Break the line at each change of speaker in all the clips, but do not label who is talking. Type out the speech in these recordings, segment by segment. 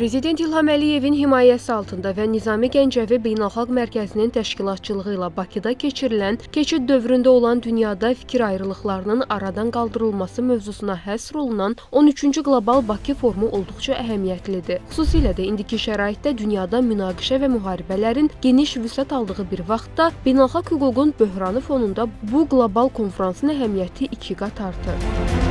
Prezident İlham Əliyevin himayəsi altında və Nizami Gəncəvi Beynəlxalq Mərkəzinin təşkilatçılığı ilə Bakıda keçirilən keçid dövründə olan dünyada fikir ayrılıqlarının aradan qaldırılması mövzusuna həsr olunan 13-cü Qlobal Bakı Forumu olduqca əhəmiyyətlidir. Xüsusilə də indiki şəraitdə dünyada münaqişə və müharibələrin geniş vüsət aldığı bir vaxtda beynəlxalq hüququn böhranı fonunda bu qlobal konfransın əhəmiyyəti 2 qat artır.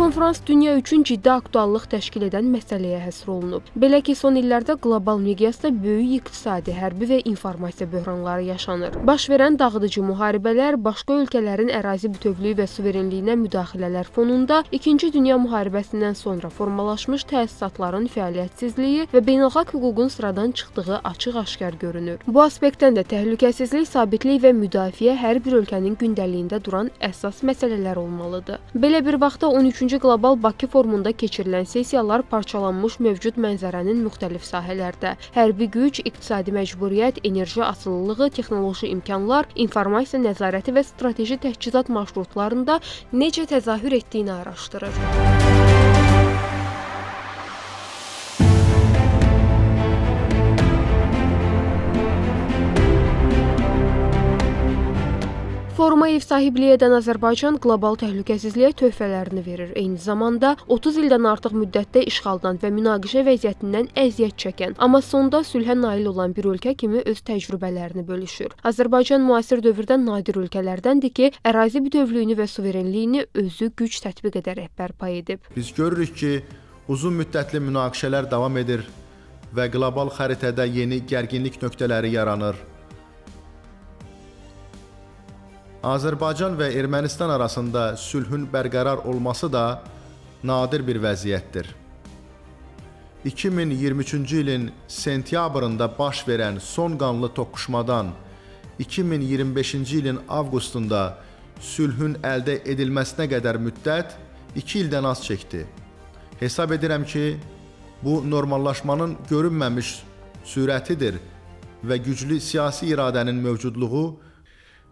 Konfrans dünya üçün ciddi aktuallıq təşkil edən məsələyə həsr olunub. Belə ki, son illərdə qlobal miqyasda böyük iqtisadi, hərbi və informasiya böhranları yaşanır. Baş verən dağıdıcı müharibələr, başqa ölkələrin ərazi bütövlüyü və suverenliyinə müdaxilələr fonunda 2-ci Dünya müharibəsindən sonra formalaşmış təsisatların fəaliyyətsizliyi və beynəlxalq hüququn sıradan çıxdığı açıq-aşkar görünür. Bu aspektdən də təhlükəsizlik, sabitlik və müdafiə hər bir ölkənin gündəliyində duran əsas məsələlər olmalıdır. Belə bir vaxtda 13-cü Qlobal Bakı Forumunda keçirilən sessiyalar parçalanmış mövcud mənzərənin müxtəlif sahələrdə hərbi güc, iqtisadi məcburiyyət, enerji asılılığı, texnoloji imkanlar, informasiya nəzarəti və strateji təchizat marşrutlarında necə təzahür etdiyini araşdırır. Foruma ev sahibliyi edən Azərbaycan qlobal təhlükəsizliyə töhfələrini verir. Eyni zamanda 30 ildən artıq müddətdə işğaldan və münaqişə vəziyyətindən əziyyət çəkən, amma sonda sülhə nail olan bir ölkə kimi öz təcrübələrini bölüşür. Azərbaycan müasir dövrdə nadir ölkələrdəndir ki, ərazi bütövlüyünü və suverenliyini özü güc tətbiq edərək bərpa edib.
Biz görürük ki, uzun müddətli münaqişələr davam edir və qlobal xəritədə yeni gərginlik nöqtələri yaranır. Azərbaycan və Ermənistan arasında sülhün bərqərar olması da nadir bir vəziyyətdir. 2023-cü ilin sentyabrında baş verən son qanlı toqquşmadan 2025-ci ilin avqustunda sülhün əldə edilməsinə qədər müddət 2 ildən az çəkdi. Hesab edirəm ki, bu normallaşmanın görünməmiş sürətidir və güclü siyasi iradənin mövcudluğu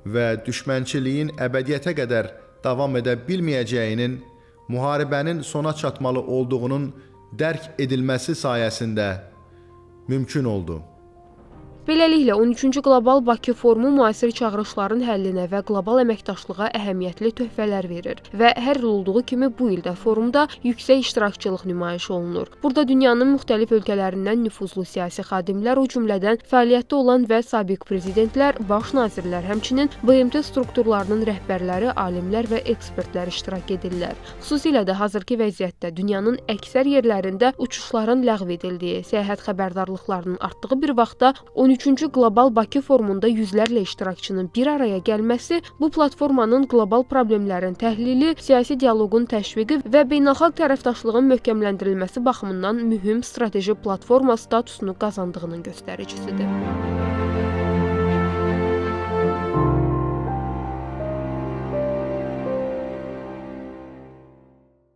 və düşmənçiliyin əbədiyyətə qədər davam edə bilməyəcəyinin, müharibənin sona çatmalı olduğunun dərk edilməsi sayəsində mümkün oldu.
Beləliklə, 13-cü Qlobal Bakı Forumu müasir çağırışların həllinə və qlobal əməkdaşlığa əhəmiyyətli töhfələr verir və hər il olduğu kimi bu ildə forumda yüksək iştirakçılıq nümayiş olunur. Burada dünyanın müxtəlif ölkələrindən nüfuzlu siyasi xadimlər, o cümlədən fəaliyyətdə olan və sabiq prezidentlər, baş nazirlər, həmçinin BMT strukturlarının rəhbərləri, alimlər və ekspertlər iştirak edirlər. Xüsusilə də hazırki vəziyyətdə dünyanın əksər yerlərində uçuşların ləğv edildiyi, səyahət xəbərdarlıqlarının artdığı bir vaxtda 13-cü Qlobal Bakı Forumunda yüzlərlə iştirakçının bir araya gəlməsi bu platformanın qlobal problemlərin təhlili, siyasi dialoqun təşviqi və beynəlxalq tərəfdaşlığın möhkəmləndirilməsi baxımından mühüm strateji platforma statusunu qazandığının göstəricisidir.